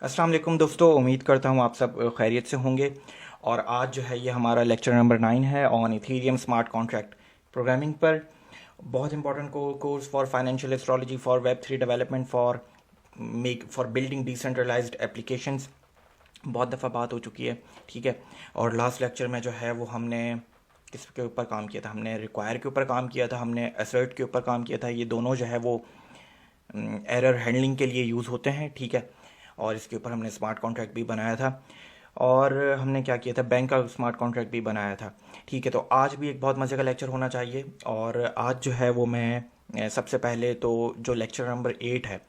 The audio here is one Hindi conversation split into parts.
अस्सलाम वालेकुम दोस्तों, उम्मीद करता हूँ आप सब खैरियत से होंगे। और आज जो है ये हमारा लेक्चर नंबर 9 है on Ethereum smart contract programming पर। बहुत important course for financial astrology, for web 3 development, for building decentralised applications. बहुत दफ़ा बात हो चुकी है, ठीक है। और लास्ट लेक्चर में जो है वो हमने किसके ऊपर काम किया था? हमने रिक्वायर के ऊपर काम किया था, हमने असर्ट के ऊपर काम किया था। ये दोनों जो है वो एरर हैंडलिंग के लिए यूज़ होते हैं, ठीक है। और इसके ऊपर हमने स्मार्ट कॉन्ट्रैक्ट भी बनाया था। और हमने क्या किया था, बैंक का स्मार्ट कॉन्ट्रैक्ट भी बनाया था, ठीक है। तो आज भी एक बहुत मज़े का लेक्चर होना चाहिए। और आज जो है वो मैं सबसे पहले तो जो लेक्चर नंबर 8 है,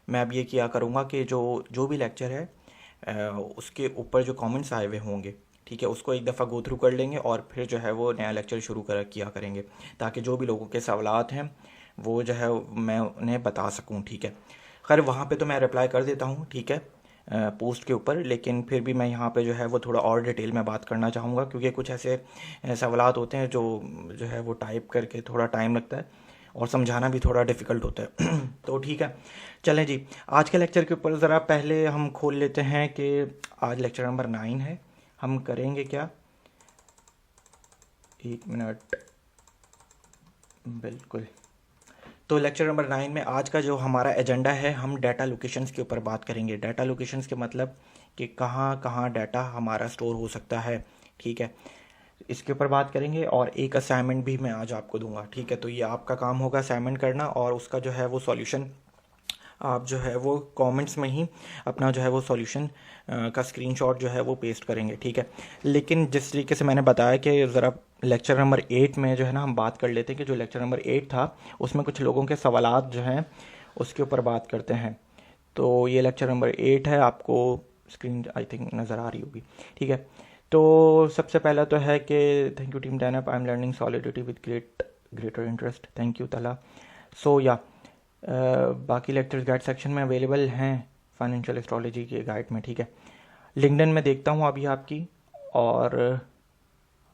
मैं अब ये किया करूँगा कि जो जो भी लेक्चर है उसके ऊपर जो कमेंट्स आए हुए होंगे, ठीक है, उसको एक दफ़ा गो थ्रू कर लेंगे और फिर जो है वो नया लेक्चर शुरू कर किया करेंगे, ताकि जो भी लोगों के सवालात हैं वो जो है मैं उन्हें बता सकूं, ठीक है। खैर वहाँ पे तो मैं रिप्लाई कर देता हूँ, ठीक है, पोस्ट के ऊपर। लेकिन फिर भी मैं यहाँ पे जो है वो थोड़ा और डिटेल में बात करना चाहूँगा, क्योंकि कुछ ऐसे सवालात होते हैं जो जो है वो टाइप करके थोड़ा टाइम लगता है और समझाना भी थोड़ा डिफ़िकल्ट होता है। तो ठीक है, चलें जी। आज के लेक्चर के ऊपर ज़रा पहले हम खोल लेते हैं कि आज लेक्चर नंबर 9 है। हम करेंगे क्या, एक मिनट, बिल्कुल। तो लेक्चर नंबर 9 में आज का जो हमारा एजेंडा है, हम डाटा लोकेशंस के ऊपर बात करेंगे। डाटा लोकेशंस के मतलब कि कहाँ कहाँ डाटा हमारा स्टोर हो सकता है, ठीक है, इसके ऊपर बात करेंगे। और एक असाइनमेंट भी मैं आज आपको दूंगा, ठीक है। तो ये आपका काम होगा असाइनमेंट करना, और उसका जो है वो सॉल्यूशन आप जो है वो कमेंट्स में ही अपना जो है वो सॉल्यूशन का स्क्रीनशॉट जो है वो पेस्ट करेंगे, ठीक है। लेकिन जिस तरीके से मैंने बताया कि ज़रा लेक्चर नंबर 8 में जो है ना हम बात कर लेते हैं कि जो लेक्चर नंबर 8 था उसमें कुछ लोगों के सवालात जो हैं उसके ऊपर बात करते हैं। तो ये लेक्चर नंबर 8 है, आपको स्क्रीन आई थिंक नज़र आ रही होगी, ठीक है। तो सबसे पहला तो है कि थैंक यू टीम डैनअप, I am learning Solidity with greater interest, thank you तला। सो या बाकी लेक्चर्स गाइड सेक्शन में अवेलेबल हैं, फाइनेंशियल एस्ट्रोलॉजी के गाइड में, ठीक है। लिंक्डइन में देखता हूँ अभी आपकी। और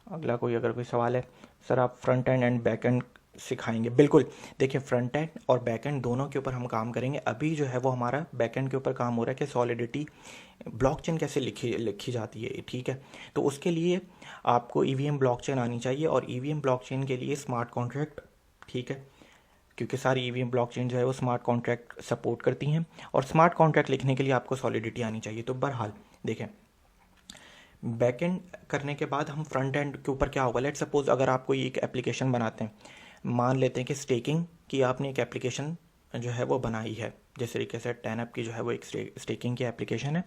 अगला कोई अगर कोई सवाल है, सर आप front end and back and सिखाएंगे? बिल्कुल। देखिए, फ्रंट एंड और बैक एंड दोनों के ऊपर हम काम करेंगे। अभी जो है वो हमारा बैक एंड के ऊपर काम हो रहा है कि सॉलिडिटी ब्लॉकचेन कैसे लिखी लिखी जाती है, ठीक है। तो उसके लिए आपको ईवीएम ब्लॉकचेन आनी चाहिए, और ईवीएम ब्लॉकचेन के लिए स्मार्ट कॉन्ट्रैक्ट, ठीक है, क्योंकि सारी ईवीएम ब्लॉकचेन जो है वो स्मार्ट कॉन्ट्रैक्ट सपोर्ट करती हैं। और स्मार्ट कॉन्ट्रैक्ट लिखने के लिए आपको सॉलिडिटी आनी चाहिए। तो बहरहाल देखें, बैक एंड करने के बाद हम फ्रंट एंड के ऊपर क्या होगा, लेट सपोज अगर आप कोई एक एप्लीकेशन बनाते हैं, मान लेते हैं कि स्टेकिंग की आपने एक एप्लीकेशन जो है वो बनाई है, जिस तरीके से 10 की जो है वो एक स्टेकिंग की एप्लीकेशन है।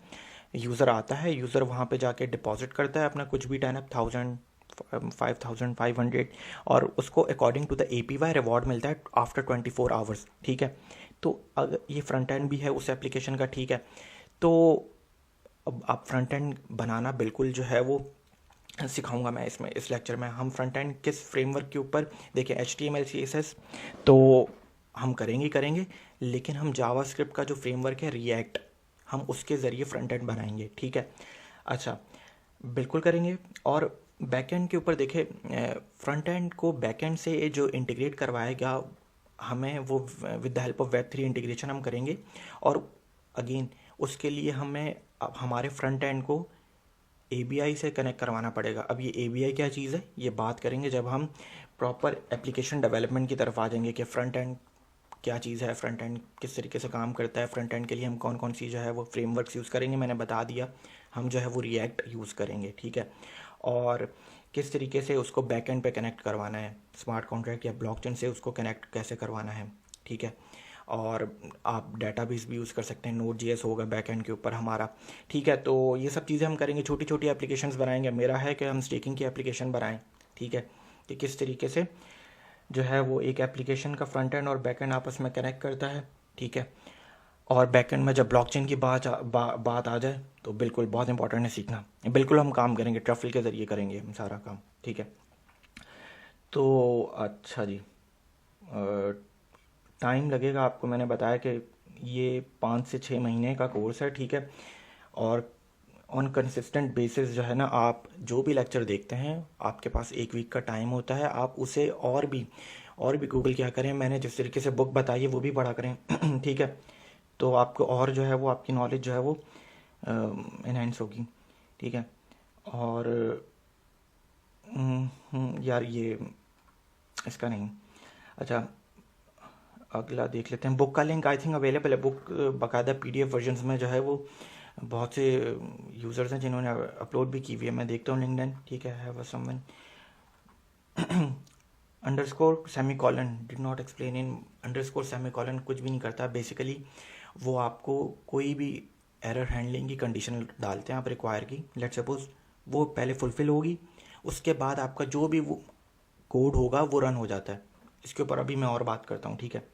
यूज़र आता है, यूज़र वहाँ पे जाके डिपॉजिट करता है अपना कुछ भी 10,000, 5,500, और उसको according to the APY reward मिलता है आफ्टर 24 आवर्स, ठीक है। तो अगर ये फ्रंट एंड भी है उस एप्लीकेशन का, ठीक है। तो अब आप फ्रंट एंड बनाना बिल्कुल जो है वो सिखाऊंगा मैं इसमें, इस लेक्चर में। हम फ्रंट एंड किस फ्रेमवर्क के ऊपर, देखिए HTML CSS तो हम करेंगे ही करेंगे, लेकिन हम जावास्क्रिप्ट का जो फ्रेमवर्क है रिएक्ट, हम उसके ज़रिए फ्रंट एंड बनाएंगे, ठीक है। अच्छा, बिल्कुल करेंगे। और बैकएंड के ऊपर देखें, फ्रंट एंड को बैकएंड से जो इंटीग्रेट करवाएगा हमें, वो with the help of Web3 integration हम करेंगे। और अगेन उसके लिए हमें अब हमारे फ्रंट एंड को ABI से कनेक्ट करवाना पड़ेगा। अब ये ABI क्या चीज़ है, ये बात करेंगे जब हम प्रॉपर एप्लीकेशन डेवलपमेंट की तरफ आ जाएंगे कि फ्रंट एंड क्या चीज़ है, फ्रंट एंड किस तरीके से काम करता है, फ्रंट एंड के लिए हम कौन कौन सी जो है वो फ्रेमवर्क्स यूज़ करेंगे, मैंने बता दिया। हम जो है वो रिएक्ट यूज़ करेंगे, ठीक है। और किस तरीके से उसको बैक एंड पे कनेक्ट करवाना है, स्मार्ट कॉन्ट्रैक्ट या ब्लॉकचेन से उसको कनेक्ट कैसे करवाना है, ठीक है। और आप डेटाबेस भी यूज़ कर सकते हैं, Node.js होगा बैक एंड के ऊपर हमारा, ठीक है। तो ये सब चीज़ें हम करेंगे, छोटी छोटी एप्लीकेशंस बनाएंगे। मेरा है कि हम स्टेकिंग की एप्लीकेशन बनाएं, ठीक है, कि किस तरीके से जो है वो एक एप्लीकेशन का फ्रंट एंड और बैक एंड आपस में कनेक्ट करता है, ठीक है। और बैक एंड में जब ब्लॉकचेन की बात आ जाए तो बिल्कुल बहुत इंपॉर्टेंट है सीखना। बिल्कुल हम काम करेंगे, ट्रफल के ज़रिए करेंगे हम सारा काम, ठीक है। तो अच्छा जी, टाइम लगेगा आपको, मैंने बताया कि ये 5 से 6 महीने का कोर्स है, ठीक है। और ऑन कंसिस्टेंट बेसिस जो है ना, आप जो भी लेक्चर देखते हैं आपके पास 1 वीक का टाइम होता है, आप उसे और भी गूगल क्या करें, मैंने जिस तरीके से बुक बताई है वो भी पढ़ा करें। ठीक है। तो आपको और जो है वो आपकी नॉलेज जो है वो इनहेंस होगी, ठीक है। और यार ये इसका नहीं, अच्छा अगला देख लेते हैं। बुक का लिंक आई थिंक अवेलेबल है, बुक बाकायदा PDF वर्जन्स में जो है वो बहुत से यूज़र्स हैं जिन्होंने अपलोड भी की हुई है। मैं देखता हूँ लिंक्डइन, ठीक है। Have someone underscore semicolon did not explain in underscore semicolon कुछ भी नहीं करता बेसिकली। वो आपको कोई भी एरर हैंडलिंग की कंडीशन डालते हैं आप रिक्वायर की, लेट सपोज वो पहले फुलफिल होगी, उसके बाद आपका जो भी वो कोड होगा वो रन हो जाता है। इसके ऊपर अभी मैं और बात करता हूँ, ठीक है।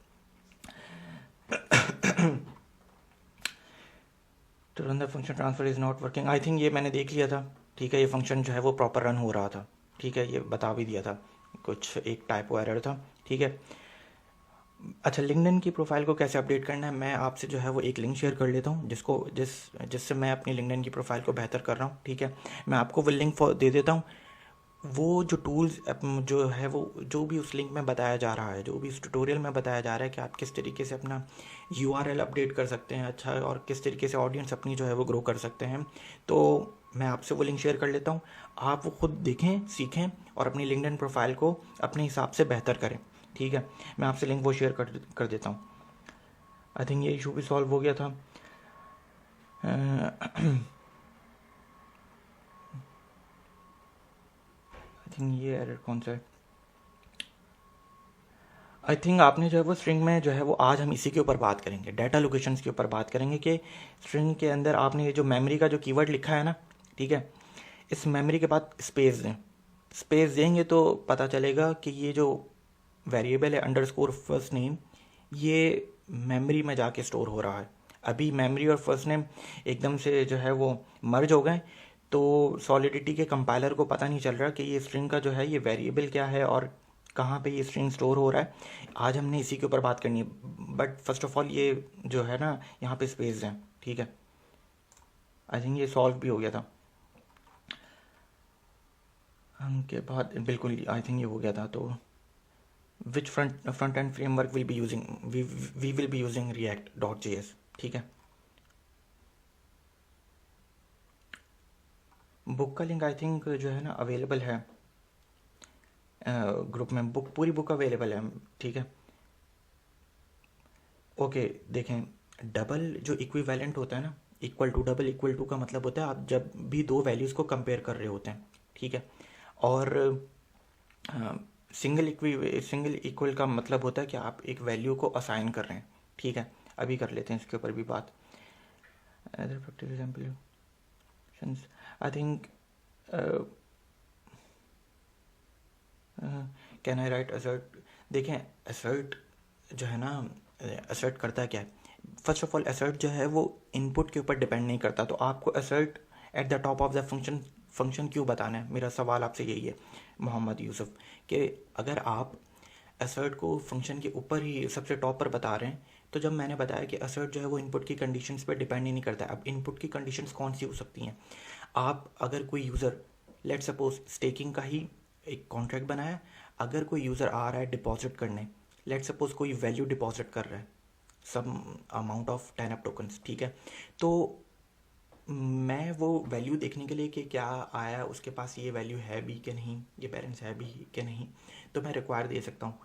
तो run the function transfer is not working, I think ये मैंने देख लिया था, ठीक है। ये फंक्शन जो है वो प्रॉपर रन हो रहा था, ठीक है। ये बता भी दिया था, कुछ एक टाइपो एरर था, ठीक है। अच्छा, लिंक्डइन की प्रोफाइल को कैसे अपडेट करना है, मैं आपसे जो है वो एक लिंक शेयर कर लेता हूँ जिससे मैं अपनी लिंक्डइन की प्रोफाइल को बेहतर कर रहा हूँ, ठीक है। मैं आपको वो लिंक दे देता हूँ। वो जो टूल्स जो है वो जो भी उस लिंक में बताया जा रहा है, जो भी उस ट्यूटोरियल में बताया जा रहा है कि आप किस तरीके से अपना URL अपडेट कर सकते हैं, अच्छा, और किस तरीके से ऑडियंस अपनी जो है वो ग्रो कर सकते हैं, तो मैं आपसे वो लिंक शेयर कर लेता हूँ। आप वो खुद देखें, सीखें और अपनी लिंक्डइन प्रोफाइल को अपने हिसाब से बेहतर करें, ठीक है। मैं आपसे लिंक वो शेयर कर देता हूँ। आई थिंक ये इशू भी सॉल्व हो गया था। आई थिंक ये एरर कौन सा है, आई थिंक आपने जो है वो स्ट्रिंग में जो है वो आज हम इसी के ऊपर बात करेंगे, डाटा लोकेशंस के ऊपर बात करेंगे कि स्ट्रिंग के अंदर आपने ये जो मेमोरी का जो कीवर्ड लिखा है ना, ठीक है, इस मेमोरी के बाद स्पेस दें। स्पेस देंगे तो पता चलेगा कि ये जो वेरिएबल है अंडरस्कोर फर्स्ट नेम, ये मेमोरी में जाके स्टोर हो रहा है। अभी मेमोरी और फर्स्ट नेम एकदम से जो है वो मर्ज हो गए, तो सॉलिडिटी के कंपाइलर को पता नहीं चल रहा कि ये स्ट्रिंग का जो है ये वेरिएबल क्या है और कहाँ पे ये स्ट्रिंग स्टोर हो रहा है। आज हमने इसी के ऊपर बात करनी है, बट फर्स्ट ऑफ ऑल ये जो है ना यहाँ पे स्पेस है, ठीक है। आई थिंक ये सॉल्व भी हो गया था के बाद, बिल्कुल आई थिंक ये हो गया था। तो which front end framework will be using, we will be using react.js, ठीक है। बुक का लिंक आई थिंक जो है ना अवेलेबल है ग्रुप में, पूरी बुक अवेलेबल है, ठीक है। ओके, देखें, डबल जो इक्विवेलेंट होता है ना, equal to, double equal to का मतलब होता है आप जब भी दो वैल्यूज़ को कंपेयर कर रहे होते हैं, ठीक है। और सिंगल इक्वल का मतलब होता है कि आप एक वैल्यू को असाइन कर रहे हैं, ठीक है। अभी कर लेते हैं इसके ऊपर भी बात। Other practical examples I think can I right assert. देखें, असर्ट जो है ना, असर्ट करता क्या है, फर्स्ट ऑफ ऑल असर्ट जो है वो इनपुट के ऊपर डिपेंड नहीं करता। तो आपको assert at the top of the function क्यों बताना है, मेरा सवाल आपसे यही है मोहम्मद यूसुफ, कि अगर आप असर्ट को फंक्शन के ऊपर ही सबसे टॉप पर बता रहे हैं, तो जब मैंने बताया कि असर्ट जो है वो इनपुट की कंडीशंस पर डिपेंड ही नहीं करता है। अब इनपुट की कंडीशंस कौन सी हो सकती हैं, आप अगर कोई यूज़र लेट सपोज स्टेकिंग का ही एक कॉन्ट्रैक्ट बनाया, अगर कोई यूज़र आ रहा है डिपॉजिट करने, लेट सपोज कोई वैल्यू डिपॉजिट कर रहा है सम अमाउंट ऑफ 10 टोकन्स, ठीक है। तो मैं वो वैल्यू देखने के लिए कि क्या आया, उसके पास ये वैल्यू है भी कि नहीं, ये बैलेंस है भी कि नहीं, तो मैं रिक्वायर दे सकता हूँ,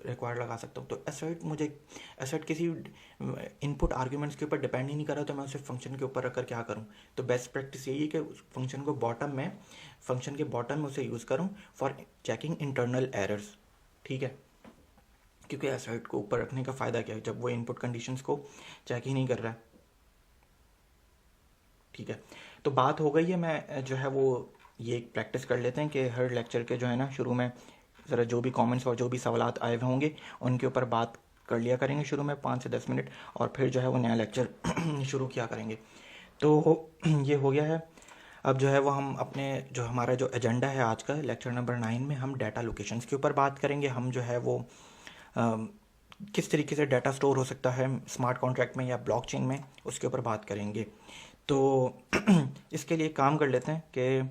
रिक्वायर लगा सकता हूँ। तो असर्ट मुझे, असर्ट किसी इनपुट आर्ग्यूमेंट्स के ऊपर डिपेंड ही नहीं कर रहा, तो मैं उसे फंक्शन के ऊपर रखकर क्या करूँ। तो बेस्ट प्रैक्टिस यही है कि फंक्शन को फंक्शन के बॉटम में उसे यूज़ करूँ फॉर चेकिंग इंटरनल एरर्स, ठीक है। क्योंकि असर्ट को ऊपर रखने का फ़ायदा क्या है जब वो इनपुट कंडीशंस को चेक ही नहीं कर रहा है, ठीक है। तो बात हो गई है, मैं जो है वो ये एक प्रैक्टिस कर लेते हैं कि हर लेक्चर के जो है ना शुरू में ज़रा जो भी कमेंट्स और जो भी सवालात आए हुए होंगे उनके ऊपर बात कर लिया करेंगे शुरू में 5 से 10 मिनट, और फिर जो है वो नया लेक्चर शुरू किया करेंगे। तो ये हो गया है। अब जो है वो हम अपने जो हमारा जो एजेंडा है आज का लेक्चर नंबर 9 में हम डाटा लोकेशंस के ऊपर बात करेंगे। हम जो है वो किस तरीके से डाटा स्टोर हो सकता है स्मार्ट कॉन्ट्रैक्ट में या ब्लॉकचेन में, उसके ऊपर बात करेंगे। तो इसके लिए काम कर लेते हैं कि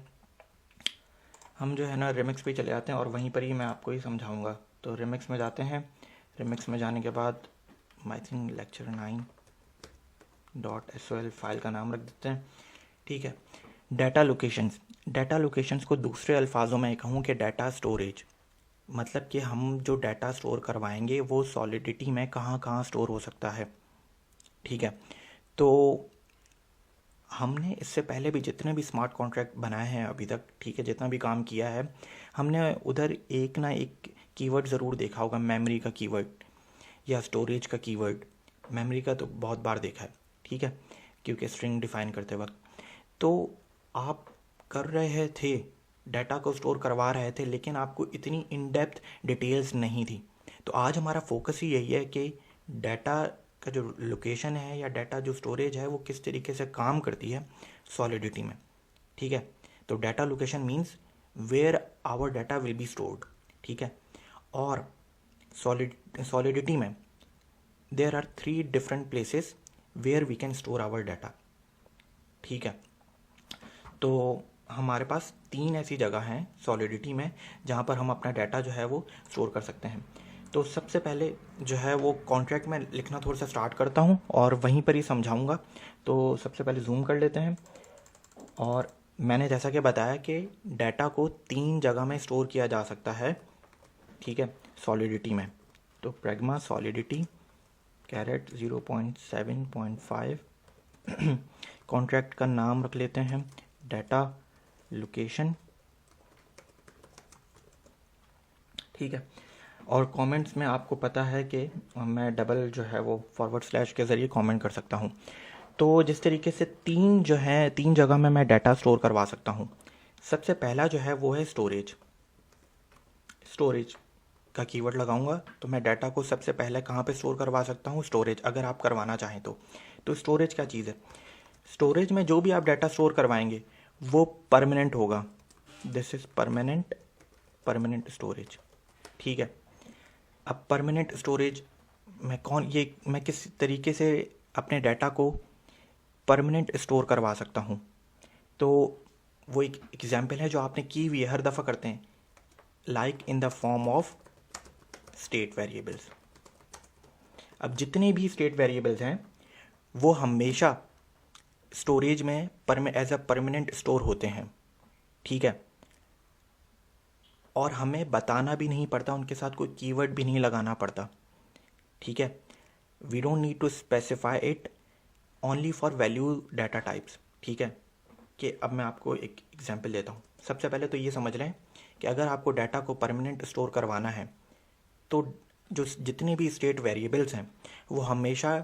हम जो है ना रिमिक्स पे चले जाते हैं और वहीं पर ही मैं आपको ही समझाऊंगा। तो रिमिक्स में जाते हैं, रिमिक्स में जाने के बाद I think lecture 9 .sol file का नाम रख देते हैं, ठीक है। डाटा लोकेशंस, डाटा लोकेशंस को दूसरे अल्फाजों में कहूँ कि डाटा स्टोरेज, मतलब कि हम जो डाटा स्टोर करवाएंगे वो सॉलिडिटी में कहाँ कहाँ स्टोर हो सकता है, ठीक है। तो हमने इससे पहले भी जितने भी स्मार्ट कॉन्ट्रैक्ट बनाए हैं अभी तक, ठीक है, जितना भी काम किया है, हमने उधर एक ना एक कीवर्ड ज़रूर देखा होगा, मेमोरी का कीवर्ड या स्टोरेज का कीवर्ड। मेमोरी का तो बहुत बार देखा है, ठीक है, क्योंकि स्ट्रिंग डिफाइन करते वक्त तो आप कर रहे थे, डाटा को स्टोर करवा रहे थे, लेकिन आपको इतनी इन डेप्थ डिटेल्स नहीं थी। तो आज हमारा फोकस ही यही है कि डाटा का जो लोकेशन है या डाटा जो स्टोरेज है वो किस तरीके से काम करती है सॉलिडिटी में, ठीक है। तो data location means where our data will be stored, ठीक है। और सॉलिडिटी में there are 3 different places where we can store our data, ठीक है। तो हमारे पास 3 ऐसी जगह हैं सॉलिडिटी में जहाँ पर हम अपना डाटा जो है वो स्टोर कर सकते हैं। तो सबसे पहले जो है वो कॉन्ट्रैक्ट में लिखना थोड़ा सा स्टार्ट करता हूँ और वहीं पर ही समझाऊँगा। तो सबसे पहले जूम कर लेते हैं, और मैंने जैसा कि बताया कि डाटा को 3 जगह में स्टोर किया जा सकता है, ठीक है, सॉलिडिटी में। तो प्रैग्मा सॉलिडिटी कैरेट 0.7.5 कॉन्ट्रैक्ट का नाम रख लेते हैं डाटा लोकेशन, ठीक है। और कमेंट्स में आपको पता है कि मैं डबल जो है वो फॉरवर्ड स्लैश के ज़रिए कमेंट कर सकता हूँ। तो जिस तरीके से 3 जो है 3 जगह में मैं डाटा स्टोर करवा सकता हूँ। सबसे पहला जो है वो है स्टोरेज। स्टोरेज का कीवर्ड लगाऊंगा तो मैं डाटा को सबसे पहले कहाँ पे स्टोर करवा सकता हूँ, स्टोरेज, अगर आप करवाना चाहें तो स्टोरेज क्या चीज़ है? स्टोरेज में जो भी आप डाटा स्टोर करवाएंगे वो परमानेंट होगा। दिस इज़ परमानेंट स्टोरेज, ठीक है। अब परमानेंट स्टोरेज में मैं किस तरीके से अपने डाटा को परमानेंट स्टोर करवा सकता हूँ? तो वो एक एग्जाम्पल है जो आपने की हुई है, हर दफ़ा करते हैं, like in the form of state variables. अब जितने भी स्टेट वेरिएबल्स हैं वो हमेशा स्टोरेज में एज अ परमानेंट स्टोर होते हैं, ठीक है। और हमें बताना भी नहीं पड़ता, उनके साथ कोई कीवर्ड भी नहीं लगाना पड़ता, ठीक है। We don't need to specify it only for value data types, ठीक है। कि अब मैं आपको एक एग्जांपल देता हूँ। सबसे पहले तो ये समझ लें कि अगर आपको डाटा को परमानेंट स्टोर करवाना है तो जो जितने भी स्टेट वेरिएबल्स हैं वो हमेशा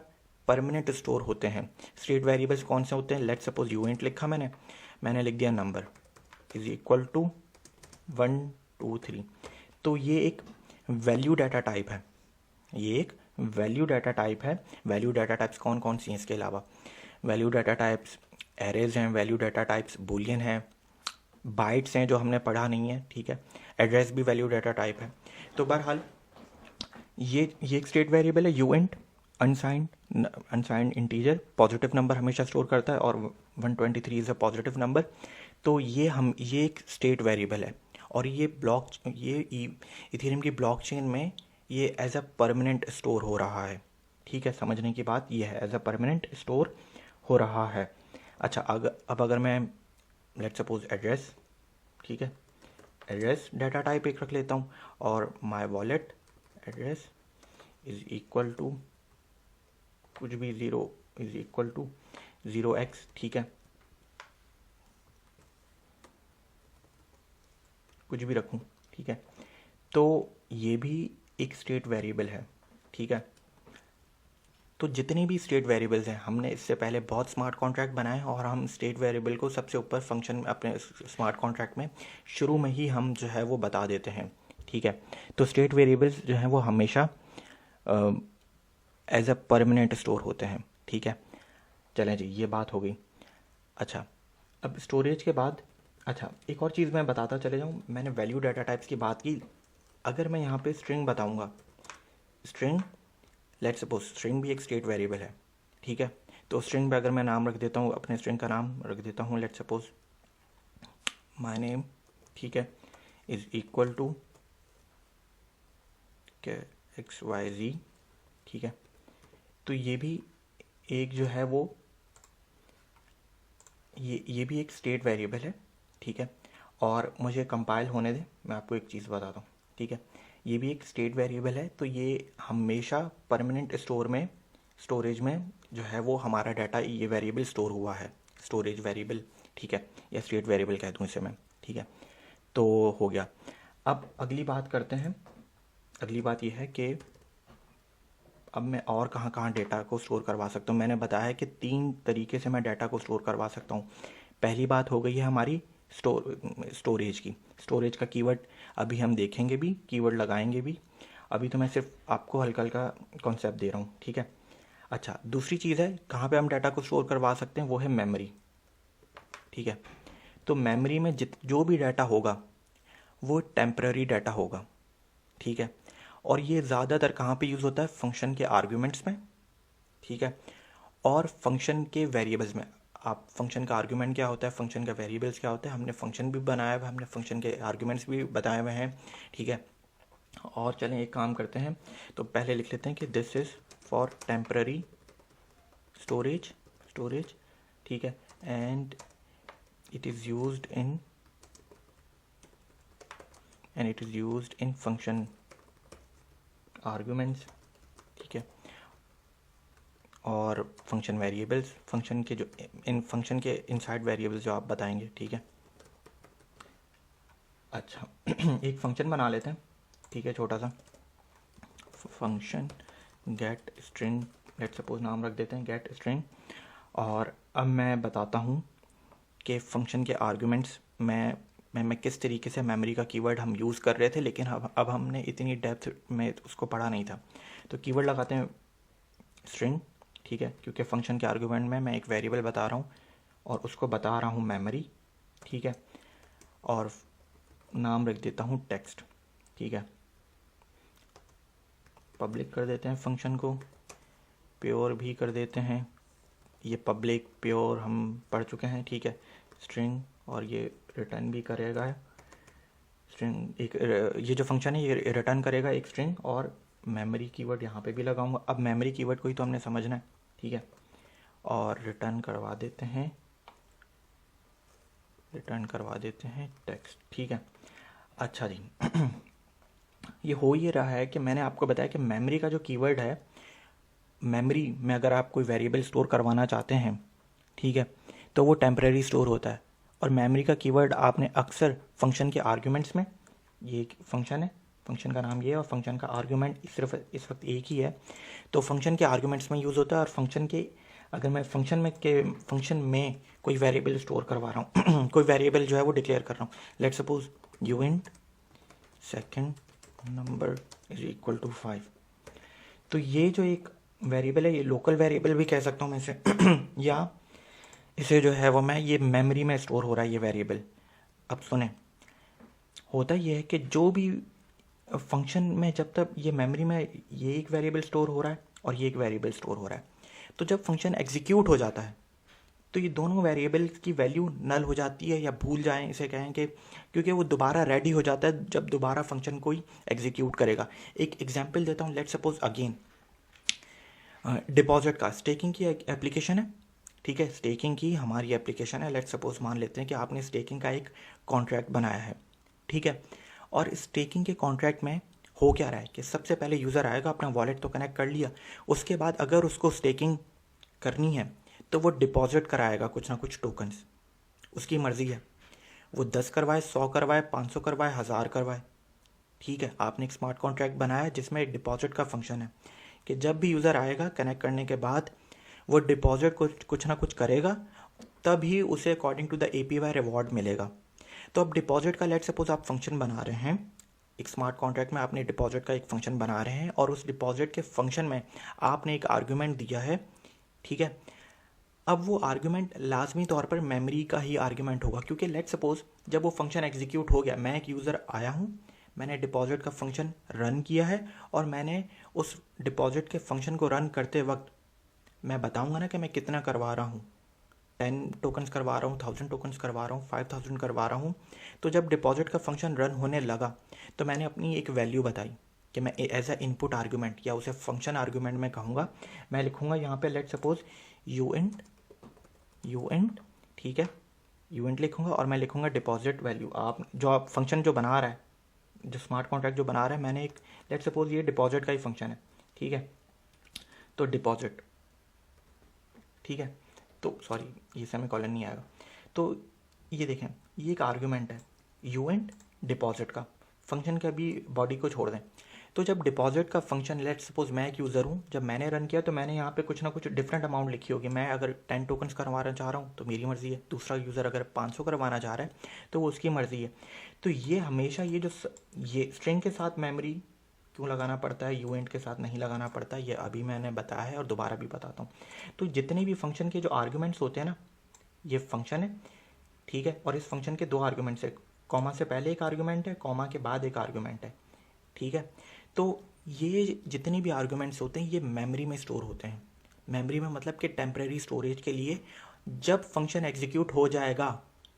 परमानेंट स्टोर होते हैं। स्टेट वेरिएबल्स कौन से होते हैं? लेट्स सपोज यूएंट लिखा मैंने लिख दिया नंबर इज इक्वल टू 1 2 3। तो ये एक वैल्यू डाटा टाइप है, ये एक वैल्यू डाटा टाइप है। वैल्यू डाटा टाइप्स कौन कौन सी हैं इसके अलावा? वैल्यू डाटा टाइप्स एरेज हैं, वैल्यू डाटा टाइप्स बूलियन हैं, बाइट्स हैं जो हमने पढ़ा नहीं है, ठीक है। एड्रेस भी वैल्यू डाटा टाइप है। तो बहरहाल ये एक स्टेट वेरिएबल है यूएंट, अनसाइंड इंटीजर, पॉजिटिव नंबर हमेशा स्टोर करता है और 123 इज़ अ पॉजिटिव नंबर। तो ये एक स्टेट वेरिएबल है और ये इथेरियम की ब्लॉकचेन में ये एज अ परमानेंट स्टोर हो रहा है, ठीक है। समझने की बात ये है, एज अ परमानेंट स्टोर हो रहा है। अच्छा, अब अगर मैं लेट्स सपोज एड्रेस, ठीक है, एड्रेस डाटा टाइप एक रख लेता हूँ और my wallet address is equal to कुछ भी 0 इज इक्वल टू 0x, ठीक है, कुछ भी रखूँ, ठीक है। तो ये भी एक स्टेट वेरिएबल है, ठीक है। तो जितनी भी स्टेट वेरिएबल्स हैं, हमने इससे पहले बहुत स्मार्ट कॉन्ट्रैक्ट बनाए और हम स्टेट वेरिएबल को सबसे ऊपर फंक्शन अपने स्मार्ट कॉन्ट्रैक्ट में शुरू में ही हम जो है वो बता देते हैं, ठीक है। तो स्टेट वेरिएबल्स जो हैं वो हमेशा एज अ परमानेंट स्टोर होते हैं, ठीक है। चलें जी, ये बात हो गई। अच्छा, अब स्टोरेज के बाद अच्छा एक और चीज़ मैं बताता चले जाऊँ। मैंने वैल्यू डाटा टाइप्स की बात की, अगर मैं यहाँ पे स्ट्रिंग बताऊँगा, स्ट्रिंग, लेट्स सपोज स्ट्रिंग भी एक स्टेट वेरिएबल है, ठीक है। तो स्ट्रिंग पे अगर मैं नाम रख देता हूँ, अपने स्ट्रिंग का नाम रख देता हूँ, लेट्स सपोज माय नेम, ठीक है, इज इक्वल टू XYZ, ठीक है। तो ये भी एक जो है वो ये भी एक स्टेट वेरिएबल है, ठीक है। और मुझे कंपाइल होने दें, मैं आपको एक चीज़ बताता हूँ, ठीक है। ये भी एक स्टेट वेरिएबल है, तो ये हमेशा परमानेंट स्टोरेज में जो है वो हमारा डाटा ये वेरिएबल स्टोर हुआ है, स्टोरेज वेरिएबल, ठीक है, या स्टेट वेरिएबल कह दूँ इसे मैं, ठीक है। तो हो गया। अब अगली बात करते हैं। अगली बात यह है कि अब मैं और कहाँ कहाँ डेटा को स्टोर करवा सकता हूँ। मैंने बताया कि 3 तरीके से मैं डाटा को स्टोर करवा सकता हूँ। पहली बात हो गई है हमारी स्टोरेज की। स्टोरेज का कीवर्ड अभी हम देखेंगे भी, कीवर्ड लगाएंगे भी। अभी तो मैं सिर्फ आपको हल्का हल्का कॉन्सेप्ट दे रहा हूँ, ठीक है। अच्छा, दूसरी चीज़ है कहाँ पे हम डाटा को स्टोर करवा सकते हैं, वो है मेमोरी, ठीक है। तो मेमोरी में जो भी डाटा होगा वो टेम्पररी डाटा होगा, ठीक है। और ये ज़्यादातर कहाँ पे यूज़ होता है, फंक्शन के आर्ग्यूमेंट्स में, ठीक है, और फंक्शन के वेरिएबल्स में। आप फंक्शन का आर्ग्यूमेंट क्या होता है, फंक्शन का वेरिएबल्स क्या होता है, हमने फंक्शन भी बनाया हुआ है, हमने फंक्शन के आर्ग्यूमेंट्स भी बताए हुए हैं, ठीक है। और चलें एक काम करते हैं, तो पहले लिख लेते हैं कि this is for temporary storage, ठीक है, and it is used in function arguments, ठीक है, और फंक्शन वेरिएबल्स, फंक्शन के जो फंक्शन के इनसाइड वेरिएबल्स जो आप बताएंगे, ठीक है। अच्छा एक फंक्शन बना लेते हैं, ठीक है, छोटा सा function gate string, let suppose नाम रख देते हैं गेट स्ट्रिंग। और अब मैं बताता हूँ कि फंक्शन के आर्ग्यूमेंट्स मैं किस तरीके से मेमोरी का कीवर्ड हम यूज़ कर रहे थे, लेकिन अब हमने इतनी डेप्थ में उसको पढ़ा नहीं था। तो कीवर्ड लगाते हैं स्ट्रिंग, ठीक है, क्योंकि फंक्शन के आर्गुमेंट में मैं एक वेरिएबल बता रहा हूँ और उसको बता रहा हूँ मेमोरी, ठीक है, और नाम रख देता हूँ टेक्स्ट, ठीक है। पब्लिक कर देते हैं फंक्शन को, प्योर भी कर देते हैं, ये पब्लिक प्योर हम पढ़ चुके हैं, ठीक है, स्ट्रिंग, और ये रिटर्न भी करेगा स्ट्रिंग, एक ये जो फंक्शन है ये रिटर्न करेगा एक स्ट्रिंग, और मेमोरी कीवर्ड यहाँ पे भी लगाऊंगा। अब मेमोरी कीवर्ड को ही तो हमने समझना है, ठीक है, और रिटर्न करवा देते हैं टेक्स्ट, ठीक है। अच्छा जी ये हो ये रहा है कि मैंने आपको बताया कि मेमोरी का जो कीवर्ड है, मेमोरी में अगर आप कोई वेरिएबल स्टोर करवाना चाहते हैं, ठीक है, तो वो टेम्परेरी स्टोर होता है। और मेमोरी का कीवर्ड आपने अक्सर फंक्शन के आर्ग्यूमेंट्स में, ये एक फंक्शन है, फंक्शन का नाम ये है, और फंक्शन का आर्ग्यूमेंट सिर्फ इस वक्त एक ही है, तो फंक्शन के आर्ग्यूमेंट्स में यूज़ होता है। और फंक्शन के अगर मैं फंक्शन में कोई वेरिएबल स्टोर करवा रहा हूँ कोई वेरिएबल जो है वो डिक्लेयर कर रहा हूँ, let suppose uint second number is equal to 5, तो ये जो एक वेरिएबल है ये लोकल वेरिएबल भी कह सकता हूँ मैं इसे या इसे जो है वो मैं ये मेमोरी में स्टोर हो रहा है ये वेरिएबल। अब सुने, होता ये है कि जो भी फंक्शन में जब तक ये मेमोरी में ये एक वेरिएबल स्टोर हो रहा है और ये एक वेरिएबल स्टोर हो रहा है, तो जब फंक्शन एग्जीक्यूट हो जाता है तो ये दोनों वेरिएबल की वैल्यू नल हो जाती है, या भूल जाएं इसे कहें कि, क्योंकि वो दोबारा रेडी हो जाता है जब दोबारा फंक्शन कोई एग्जीक्यूट करेगा। एक एग्जांपल देता हूँ, लेट सपोज अगेन डिपॉजिट का, स्टेकिंग की एप्लीकेशन है, ठीक है, स्टेकिंग की हमारी एप्लीकेशन है। लेट सपोज मान लेते हैं कि आपने स्टेकिंग का एक कॉन्ट्रैक्ट बनाया है, ठीक है, और स्टेकिंग के कॉन्ट्रैक्ट में हो क्या रहा है कि सबसे पहले यूज़र आएगा, अपना वॉलेट तो कनेक्ट कर लिया, उसके बाद अगर उसको स्टेकिंग करनी है तो वो डिपॉजिट कराएगा कुछ ना कुछ टोकन्स, उसकी मर्ज़ी है, वो 10 करवाए, 100 करवाए, 500 करवाए, 1000 करवाए, ठीक है। आपने एक स्मार्ट कॉन्ट्रैक्ट बनाया जिसमें एक डिपॉजिट का फंक्शन है कि जब भी यूज़र आएगा कनेक्ट करने के बाद वो डिपॉजिट को कुछ ना कुछ करेगा, तभी उसे according to the APY reward मिलेगा। तो अब डिपॉजिट का लेट सपोज आप फंक्शन बना रहे हैं, एक स्मार्ट कॉन्ट्रैक्ट में आपने डिपॉजिट का एक फंक्शन बना रहे हैं, और उस डिपॉजिट के फंक्शन में आपने एक आर्ग्यूमेंट दिया है, ठीक है। अब वो आर्ग्यूमेंट लाजमी तौर पर मेमोरी का ही आर्ग्यूमेंट होगा, क्योंकि लेट सपोज जब वो फंक्शन एग्जीक्यूट हो गया, मैं एक यूज़र आया हूँ, मैंने डिपॉजिट का फंक्शन रन किया है, और मैंने उस डिपॉजिट के फंक्शन को रन करते वक्त मैं बताऊंगा ना कि मैं कितना करवा रहा हूँ, 10 टोकन्स करवा रहा हूँ, 1000 टोकन्स करवा रहा हूँ, 5000 करवा रहा हूँ। तो जब डिपॉजिट का फंक्शन रन होने लगा तो मैंने अपनी एक वैल्यू बताई कि मैं एज अ इनपुट आर्गूमेंट या उसे फंक्शन आर्गूमेंट में कहूँगा, मैं लिखूँगा यहाँ पे लेट सपोज यू इंट, ठीक है, यू इंट लिखूँगा और मैं लिखूँगा डिपॉजिट वैल्यू। आप फंक्शन जो बना रहा है, जो स्मार्ट कॉन्ट्रैक्ट जो बना रहा है, मैंने एक लेट सपोज ये डिपॉजिट का ही फंक्शन है, ठीक है, तो डिपॉजिट, ठीक है, तो सॉरी ये सेमीकोलन नहीं आएगा, तो ये देखें ये एक आर्गुमेंट है यू एंड डिपॉजिट का, फंक्शन का भी बॉडी को छोड़ दें। तो जब डिपॉजिट का फंक्शन लेट सपोज मैं एक यूज़र हूँ, जब मैंने रन किया तो मैंने यहाँ पे कुछ ना कुछ डिफरेंट अमाउंट लिखी होगी। मैं अगर 10 टोकन्स करवाना चाह रहा हूँ तो मेरी मर्ज़ी है, दूसरा यूज़र अगर 500 करवाना चाह रहा है तो वो उसकी मर्ज़ी है। तो ये हमेशा ये स्ट्रिंग के साथ मेमोरी क्यों लगाना पड़ता है, यूएंट के साथ नहीं लगाना पड़ता, ये अभी मैंने बताया है और दोबारा भी बताता हूँ। तो जितने भी फंक्शन के जो आर्ग्यूमेंट्स होते हैं ना, ये फंक्शन है, ठीक है, और इस फंक्शन के दो आर्ग्यूमेंट्स है, कॉमा से पहले एक आर्ग्यूमेंट है, कॉमा के बाद एक आर्ग्यूमेंट है, ठीक है। तो ये जितने भी आर्ग्यूमेंट्स होते हैं ये मेमोरी में स्टोर होते हैं। मेमोरी में मतलब कि टेम्परेरी स्टोरेज के लिए, जब फंक्शन एग्जीक्यूट हो जाएगा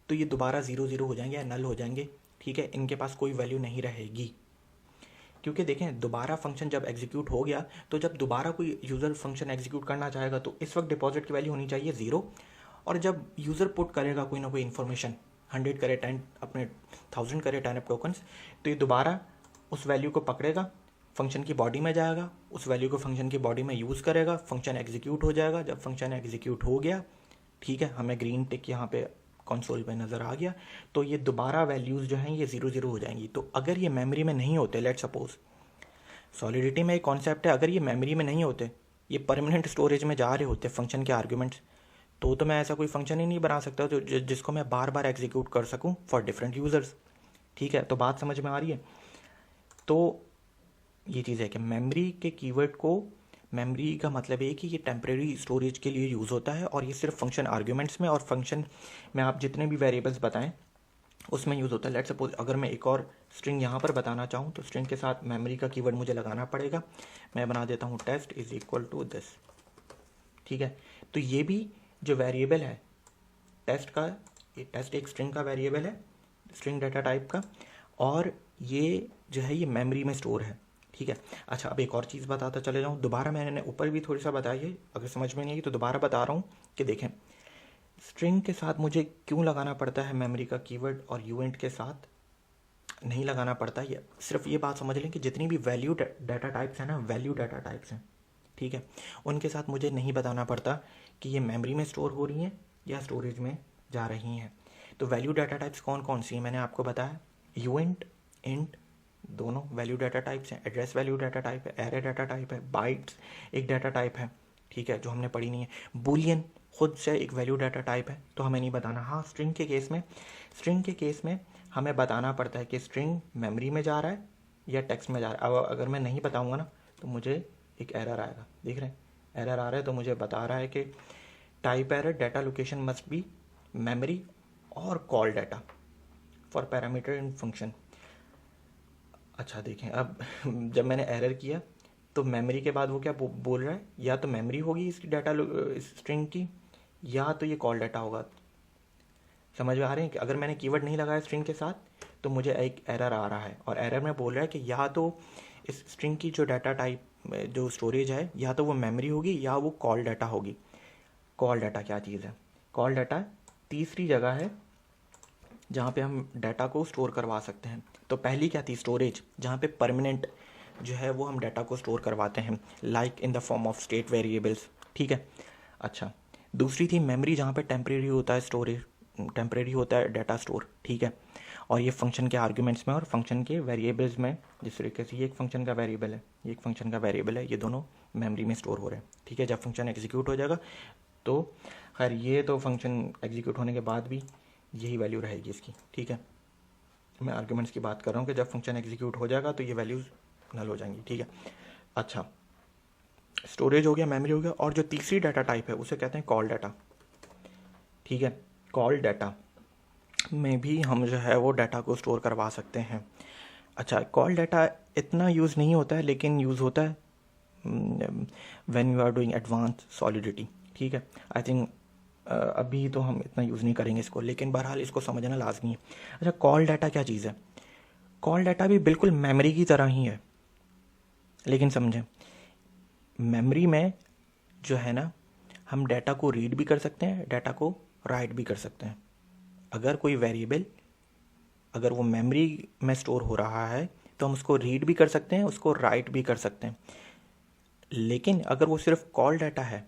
तो ये दोबारा 0 हो जाएंगे या नल हो जाएंगे, ठीक है, इनके पास कोई वैल्यू नहीं रहेगी। क्योंकि देखें दोबारा फंक्शन जब एग्जीक्यूट हो गया तो जब दोबारा कोई यूज़र फंक्शन एग्जीक्यूट करना चाहेगा तो इस वक्त डिपॉजिट की वैल्यू होनी चाहिए 0, और जब यूज़र पुट करेगा कोई ना कोई इन्फॉर्मेशन, 100 करे 10 अपने 1000 करे 10 टोकन्स, तो ये दोबारा उस वैल्यू को पकड़ेगा, फंक्शन की बॉडी में जाएगा, उस वैल्यू को फंक्शन की बॉडी में यूज़ करेगा, फंक्शन एग्जीक्यूट हो जाएगा। जब फंक्शन एग्जीक्यूट हो गया, ठीक है, हमें ग्रीन टिक यहाँ पे कंसोल पे नज़र आ गया, तो ये दोबारा वैल्यूज़ जो हैं ये 0 हो जाएंगी। तो अगर ये मेमोरी में नहीं होते, लेट सपोज सॉलिडिटी में एक कॉन्सेप्ट है, अगर ये मेमोरी में नहीं होते, ये परमानेंट स्टोरेज में जा रहे होते फंक्शन के आर्ग्यूमेंट्स, तो मैं ऐसा कोई फंक्शन ही नहीं बना सकता जो जिसको मैं बार बार एग्जीक्यूट कर सकूं फॉर डिफरेंट यूज़र्स, ठीक है। तो बात समझ में आ रही है। तो ये चीज़ है कि मेमोरी के कीवर्ड को, मेमोरी का मतलब है कि ये टेम्परेरी स्टोरेज के लिए यूज़ होता है और ये सिर्फ फंक्शन आर्ग्यूमेंट्स में और फंक्शन में आप जितने भी वेरिएबल्स बताएं उसमें यूज़ होता है। लेट सपोज अगर मैं एक और स्ट्रिंग यहाँ पर बताना चाहूँ तो स्ट्रिंग के साथ मेमोरी का कीवर्ड मुझे लगाना पड़ेगा। मैं बना देता हूँ test is equal to this, ठीक है। तो ये भी जो वेरिएबल है टेस्ट का, ये टेस्ट एक स्ट्रिंग का वेरिएबल है, स्ट्रिंग डाटा टाइप का, और ये जो है ये मेमोरी में स्टोर है, ठीक है। अच्छा, अब एक और चीज़ बताता चले जाऊँ, दोबारा मैंने ऊपर भी थोड़ी सा बताई है, अगर समझ में नहीं आई तो दोबारा बता रहा हूँ कि देखें स्ट्रिंग के साथ मुझे क्यों लगाना पड़ता है मेमोरी का कीवर्ड और यूएंट के साथ नहीं लगाना पड़ता। ये सिर्फ ये बात समझ लें कि जितनी भी वैल्यू डाटा टाइप्स हैं ना, वैल्यू डाटा टाइप्स हैं, ठीक है, उनके साथ मुझे नहीं बताना पड़ता कि ये मेमोरी में स्टोर हो रही हैं या स्टोरेज में जा रही हैं। तो वैल्यू डाटा टाइप्स कौन कौन सी हैं मैंने आपको बताया, यूएंट, इंट, दोनों वैल्यू डाटा टाइप्स हैं। एड्रेस वैल्यू डाटा टाइप है, एरे डाटा टाइप है, बाइट्स एक डाटा टाइप है, ठीक है, जो हमने पढ़ी नहीं है। बूलियन खुद से एक वैल्यू डाटा टाइप है, तो हमें नहीं बताना। हाँ, स्ट्रिंग के केस में हमें बताना पड़ता है कि स्ट्रिंग मेमोरी में जा रहा है या टेक्स्ट में जा रहा है। अब अगर मैं नहीं बताऊँगा ना तो मुझे एक एरर आएगा, देख रहे हैं एरर आ रहा है, तो मुझे बता रहा है कि type error data location must be memory और call data for parameter in function. अच्छा देखें, अब जब मैंने एरर किया तो मेमोरी के बाद वो क्या बोल रहा है, या तो मेमोरी होगी इसकी डाटा स्ट्रिंग की, या तो ये कॉल डाटा होगा। समझ में आ रहे हैं कि अगर मैंने कीवर्ड नहीं लगाया स्ट्रिंग के साथ तो मुझे एक एरर आ रहा है, और एरर में बोल रहा है कि या तो इस स्ट्रिंग की जो डाटा टाइप जो स्टोरेज है या तो वो मेमोरी होगी या वो कॉल डाटा होगी। कॉल डाटा क्या चीज़ है, कॉल डाटा तीसरी जगह है जहाँ पे हम डाटा को स्टोर करवा सकते हैं। तो पहली क्या थी, स्टोरेज, जहाँ पे परमानेंट जो है वो हम डाटा को स्टोर करवाते हैं, like in the form of state variables, ठीक है। अच्छा, दूसरी थी मेमोरी, जहाँ पे टेम्परेरी होता है स्टोरेज, टेम्परेरी होता है डाटा स्टोर, ठीक है, और ये फंक्शन के आर्ग्यूमेंट्स में और फंक्शन के वेरिएबल्स में, जिस तरीके से ये एक फंक्शन का वेरिएबल है, ये एक फंक्शन का वेरिएबल है, ये दोनों मेमोरी में स्टोर हो रहे हैं, ठीक है। जब फंक्शन एग्जीक्यूट हो जाएगा तो खैर ये तो फंक्शन एग्जीक्यूट होने के बाद भी यही वैल्यू रहेगी इसकी, ठीक है। मैं आर्ग्यूमेंट्स की बात कर रहा हूँ कि जब फंक्शन एग्जीक्यूट हो जाएगा तो ये वैल्यूज़ नल हो जाएंगी, ठीक है। अच्छा, स्टोरेज हो गया, मेमोरी हो गया, और जो तीसरी डाटा टाइप है उसे कहते हैं कॉल डाटा, ठीक है। कॉल डाटा में भी हम जो है वो डाटा को स्टोर करवा सकते हैं। अच्छा, कॉल डाटा इतना यूज़ नहीं होता है, लेकिन यूज़ होता है when you are doing advance Solidity, ठीक है। आई थिंक अभी तो हम इतना यूज़ नहीं करेंगे इसको, लेकिन बहरहाल इसको समझना लाजमी है। अच्छा, कॉल डाटा क्या चीज़ है, कॉल डाटा भी बिल्कुल मेमोरी की तरह ही है, लेकिन समझें, मेमोरी में जो है ना, हम डाटा को रीड भी कर सकते हैं, डाटा को राइट भी कर सकते हैं। अगर कोई वेरिएबल अगर वो मेमोरी में स्टोर हो रहा है तो हम उसको रीड भी कर सकते हैं, उसको राइट भी कर सकते हैं। लेकिन अगर वो सिर्फ कॉल डाटा है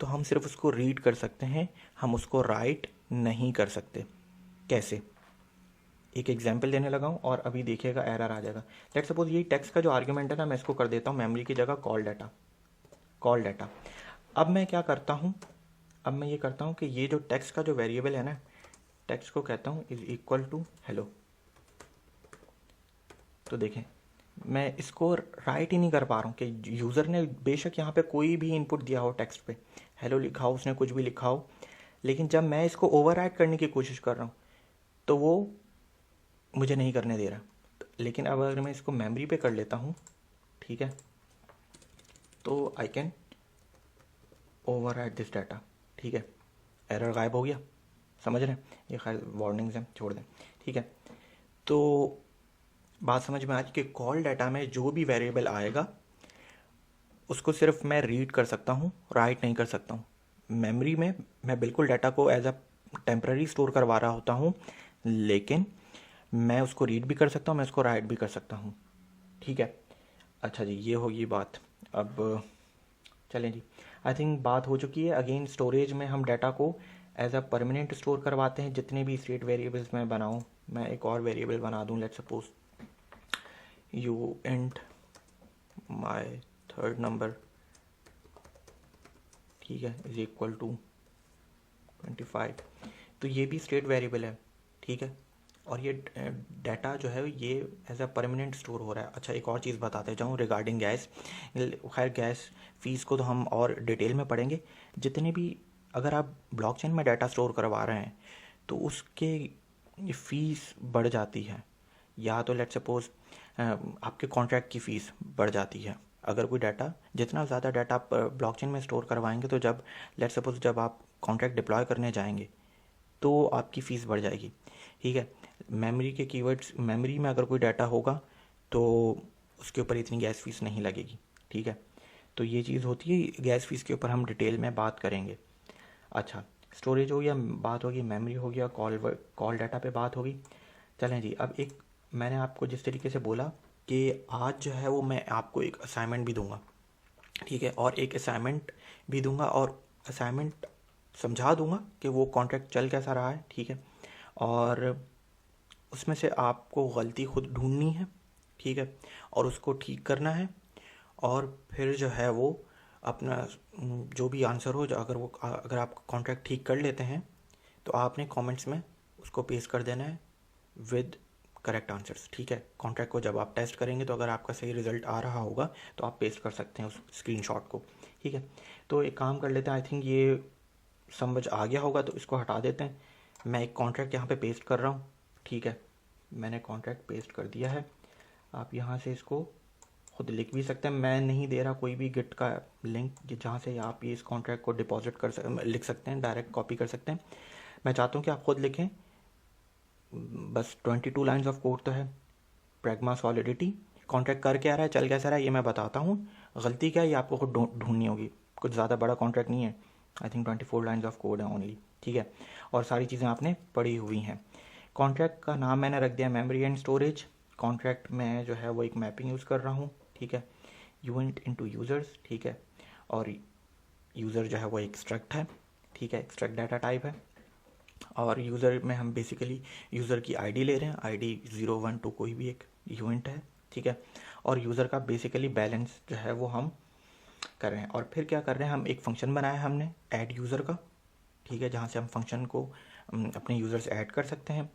तो हम सिर्फ उसको रीड कर सकते हैं, हम उसको राइट नहीं कर सकते। कैसे? एक एग्जाम्पल देने लगा हूँ और अभी देखिएगा एरर आ जाएगा। लेट्स सपोज ये टेक्स्ट का जो आर्ग्यूमेंट है ना, मैं इसको कर देता हूँ मेमोरी की जगह कॉल डाटा। अब मैं क्या करता हूँ, अब मैं ये करता हूँ कि ये जो टेक्स्ट का जो वेरिएबल है ना, टेक्स्ट को कहता हूँ इज इक्वल टू हेलो। तो देखें, मैं इसको राइट ही नहीं कर पा रहा हूँ कि यूज़र ने बेशक यहाँ पे कोई भी इनपुट दिया हो, टेक्स्ट पे हेलो लिखा हो, उसने कुछ भी लिखा हो, लेकिन जब मैं इसको ओवरराइट करने की कोशिश कर रहा हूँ तो वो मुझे नहीं करने दे रहा। लेकिन अब अगर मैं इसको मेमोरी पे कर लेता हूँ, ठीक है, तो I can overwrite this data. ठीक है, एरर गायब हो गया। समझ रहे हैं? ये खैर वार्निंग्स हैं, छोड़ दें। ठीक है, तो बात समझ में आ कि कॉल डाटा में जो भी वेरिएबल आएगा उसको सिर्फ मैं रीड कर सकता हूँ, राइट नहीं कर सकता हूँ। मेमोरी में मैं बिल्कुल डाटा को एज अ टेम्पररी स्टोर करवा रहा होता हूँ, लेकिन मैं उसको रीड भी कर सकता हूँ, मैं उसको राइट भी कर सकता हूँ। ठीक है, अच्छा जी, ये होगी बात। अब चलें जी, आई थिंक बात हो चुकी है। अगेन स्टोरेज में हम डाटा को एज अ परमानेंट स्टोर करवाते हैं। जितने भी स्टेट वेरिएबल्स मैं बनाऊँ, मैं एक और वेरिएबल बना दूँ, let's suppose you and my third number, ठीक है, इज इक्वल टू 25। तो ये भी स्टेट वेरिएबल है। ठीक है, और ये डाटा जो है ये एज अ परमानेंट स्टोर हो रहा है। अच्छा, एक और चीज़ बताते जाऊँ रिगार्डिंग गैस। खैर गैस फीस को तो हम और डिटेल में पढ़ेंगे। जितने भी अगर आप ब्लॉकचेन में डाटा स्टोर करवा रहे हैं तो उसके फ़ीस बढ़ जाती है, या तो लेट्स सपोज आपके कॉन्ट्रैक्ट की फ़ीस बढ़ जाती है। अगर कोई डाटा, जितना ज़्यादा डाटा आप ब्लॉकचेन में स्टोर करवाएंगे तो जब लेट्स सपोज जब आप कॉन्ट्रैक्ट डिप्लॉय करने जाएंगे तो आपकी फ़ीस बढ़ जाएगी। ठीक है, मेमोरी के कीवर्ड्स, मेमोरी में अगर कोई डाटा होगा तो उसके ऊपर इतनी गैस फीस नहीं लगेगी। ठीक है, तो ये चीज़ होती है। गैस फीस के ऊपर हम डिटेल में बात करेंगे। अच्छा, स्टोरेज हो गया, बात होगी, मेमोरी हो गया, कॉल डाटा पे बात होगी। चलें जी, अब एक मैंने आपको जिस तरीके से बोला कि आज जो है वो मैं आपको एक असाइनमेंट भी दूंगा। ठीक है, और एक असाइनमेंट भी दूंगा और असाइनमेंट समझा दूंगा कि वो कॉन्ट्रैक्ट चल कैसा रहा है। ठीक है, और उसमें से आपको गलती खुद ढूंढनी है। ठीक है, और उसको ठीक करना है, और फिर जो है वो अपना जो भी आंसर हो, अगर आप कॉन्ट्रैक्ट ठीक कर लेते हैं तो आपने कमेंट्स में उसको पेस्ट कर देना है विद करेक्ट आंसर्स। ठीक है, कॉन्ट्रैक्ट को जब आप टेस्ट करेंगे तो अगर आपका सही रिजल्ट आ रहा होगा तो आप पेस्ट कर सकते हैं उस स्क्रीनशॉट को। ठीक है, तो एक काम कर लेते हैं, आई थिंक ये समझ आ गया होगा, तो इसको हटा देते हैं। मैं एक कॉन्ट्रैक्ट यहाँ पे पेस्ट कर रहा हूँ। ठीक है, मैंने कॉन्ट्रैक्ट पेस्ट कर दिया है। आप यहाँ से इसको खुद लिख भी सकते हैं, मैं नहीं दे रहा कोई भी गिट का लिंक जहाँ से आप ये इस कॉन्ट्रैक्ट को डिपॉजिट लिख सकते हैं, डायरेक्ट कॉपी कर सकते हैं। मैं चाहता हूँ कि आप खुद लिखें, बस 22 लाइन्स ऑफ कोड तो है। प्रैग्मा सॉलिडिटी कॉन्ट्रैक्ट करके आ रहा है, चल कैसा रहा है ये मैं बताता हूँ। गलती क्या है ये आपको खुद ढूंढनी होगी। कुछ ज़्यादा बड़ा कॉन्ट्रैक्ट नहीं है, I think 24 lines of code है ओनली। ठीक है, और सारी चीज़ें आपने पढ़ी हुई हैं। कॉन्ट्रैक्ट का नाम मैंने रख दिया मेमोरी एंड स्टोरेज। कॉन्ट्रैक्ट में जो है वो एक मैपिंग यूज़ कर रहा हूँ। ठीक है, यूनिट इनटू यूज़र्स। ठीक है, और यूज़र जो है वो एक्सट्रैक्ट है। ठीक है, एक्सट्रैक्ट डाटा टाइप है, और यूज़र में हम बेसिकली यूज़र की आईडी ले रहे हैं। आईडी 0 1 2 कोई भी एक यूनिट है। ठीक है, और यूज़र का बेसिकली बैलेंस जो है वो हम कर रहे हैं। और फिर क्या कर रहे हैं, हम एक फंक्शन बनाया है हमने ऐड यूज़र का। ठीक है, जहाँ से हम फंक्शन को अपने यूज़र्स ऐड कर सकते हैं।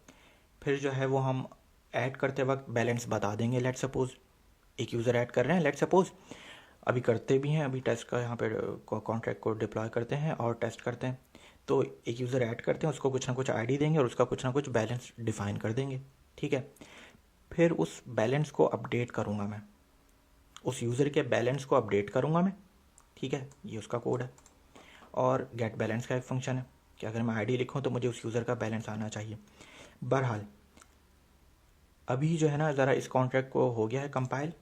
फिर जो है वो हम ऐड करते वक्त बैलेंस बता देंगे। लेट्स सपोज एक यूज़र ऐड कर रहे हैं, लेट्स सपोज अभी करते भी हैं, अभी टेस्ट का यहाँ पे कॉन्ट्रैक्ट को डिप्लॉय करते हैं और टेस्ट करते हैं। तो एक यूज़र ऐड करते हैं, उसको कुछ ना कुछ आईडी देंगे और उसका कुछ ना कुछ बैलेंस डिफाइन कर देंगे। ठीक है, फिर उस बैलेंस को अपडेट करूँगा मैं, उस यूज़र के बैलेंस को अपडेट करूँगा मैं। ठीक है, ये उसका कोड है। और गेट बैलेंस का एक फंक्शन है कि अगर मैं आईडी लिखूँ तो मुझे उस यूज़र का बैलेंस आना चाहिए। बहरहाल अभी जो है ना ज़रा इस कॉन्ट्रैक्ट को हो गया है कंपाइल,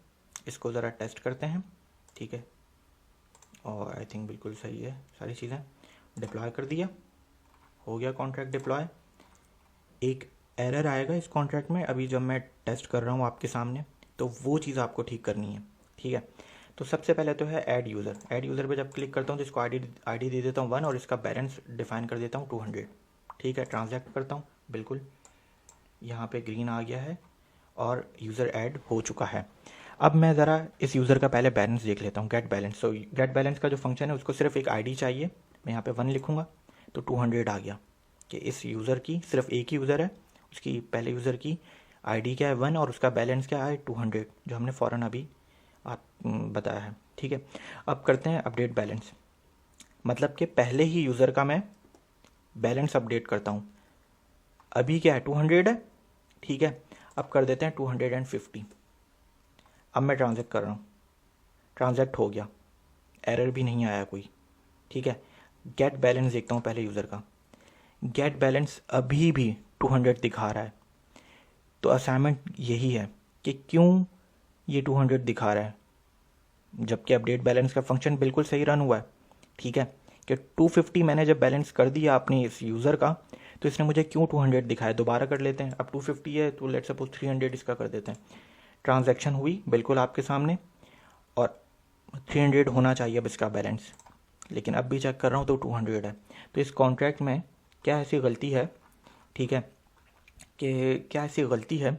इसको ज़रा टेस्ट करते हैं, ठीक है। और आई थिंक बिल्कुल सही है सारी चीज़ें। डिप्लॉय कर दिया, हो गया कॉन्ट्रैक्ट डिप्लॉय। एक एरर आएगा इस कॉन्ट्रैक्ट में अभी जब मैं टेस्ट कर रहा हूँ आपके सामने, तो वो चीज़ आपको ठीक करनी है, ठीक है। तो सबसे पहले तो है ऐड यूज़र। ऐड यूज़र पे जब क्लिक करता हूँ तो इसको आईडी दे देता हूँ 1 और इसका बैलेंस डिफाइन कर देता हूँ 200, ठीक है। ट्रांजैक्ट करता हूँ, बिल्कुल यहाँ पे ग्रीन आ गया है और यूज़र ऐड हो चुका है। अब मैं ज़रा इस यूज़र का पहले बैलेंस देख लेता हूँ, गेट बैलेंस। तो गेट बैलेंस का जो फंक्शन है उसको सिर्फ एक आईडी चाहिए, मैं यहाँ पे 1 लिखूँगा तो 200 आ गया कि इस यूज़र की सिर्फ एक ही यूज़र है, उसकी पहले यूज़र की आईडी क्या है 1 और उसका बैलेंस क्या है 200, जो हमने फ़ौरन अभी आप बताया है, ठीक है। अब करते हैं अपडेट बैलेंस, मतलब कि पहले ही यूज़र का मैं बैलेंस अपडेट करता हूँ। अभी क्या है 200 है, ठीक है। अब कर देते हैं 250। अब मैं ट्रांजैक्ट कर रहा हूँ, ट्रांजैक्ट हो गया, एरर भी नहीं आया कोई, ठीक है। गेट बैलेंस देखता हूँ पहले यूज़र का, गेट बैलेंस अभी भी 200 दिखा रहा है। तो असाइनमेंट यही है कि क्यों ये 200 दिखा रहा है जबकि अपडेट बैलेंस का फंक्शन बिल्कुल सही रन हुआ है, ठीक है। कि 250 मैंने जब बैलेंस कर दिया अपने इस यूज़र का, तो इसने मुझे क्यों 200 दिखाया। दोबारा कर लेते हैं, अब 250 है तो लेट्स सपोज 300 इसका कर देते हैं। ट्रांजैक्शन हुई बिल्कुल आपके सामने और 300 होना चाहिए अब इसका बैलेंस, लेकिन अब भी चेक कर रहा हूँ तो 200 है। तो इस कॉन्ट्रैक्ट में क्या ऐसी गलती है, ठीक है, कि क्या ऐसी गलती है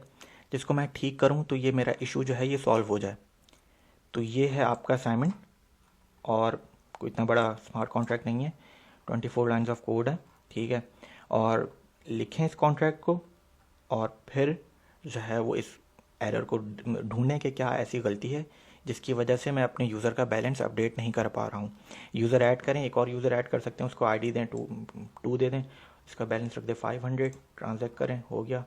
जिसको मैं ठीक करूँ तो ये मेरा इशू जो है ये सॉल्व हो जाए। तो ये है आपका असाइनमेंट, और कोई इतना बड़ा स्मार्ट कॉन्ट्रैक्ट नहीं है, 24 लाइन्स ऑफ कोड है, ठीक है। और लिखें इस कॉन्ट्रैक्ट को और फिर जो है वो इस एरर को ढूंढने के क्या ऐसी गलती है जिसकी वजह से मैं अपने यूज़र का बैलेंस अपडेट नहीं कर पा रहा हूँ। यूज़र ऐड करें, एक और यूज़र ऐड कर सकते हैं, उसको आईडी दें 2 दे दें, इसका बैलेंस रख दें 500, ट्रांजैक्ट करें, हो गया।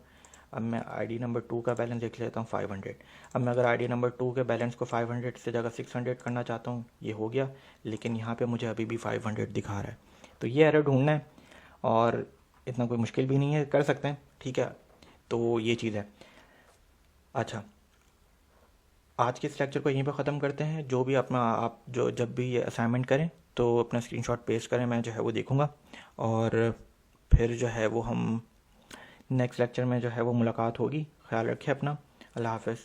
अब मैं आईडी नंबर 2 का बैलेंस देख लेता हूँ 500। अब मैं अगर आईडी नंबर 2 के बैलेंस को 500 से जगह 600 करना चाहता हूँ, ये हो गया, लेकिन यहाँ पे मुझे अभी भी 500 दिखा रहा है। तो ये एरर ढूंढना है और इतना कोई मुश्किल भी नहीं है, कर सकते हैं, ठीक है। तो ये चीज़ है। अच्छा, आज के इस लेक्चर को यहीं पर ख़त्म करते हैं। जो भी अपना आप जो जब भी ये असाइनमेंट करें तो अपना स्क्रीनशॉट पेस्ट करें, मैं जो है वो देखूँगा और फिर जो है वो हम नेक्स्ट लेक्चर में जो है वो मुलाकात होगी। ख्याल रखें अपना, अल्लाह हाफ़िज़।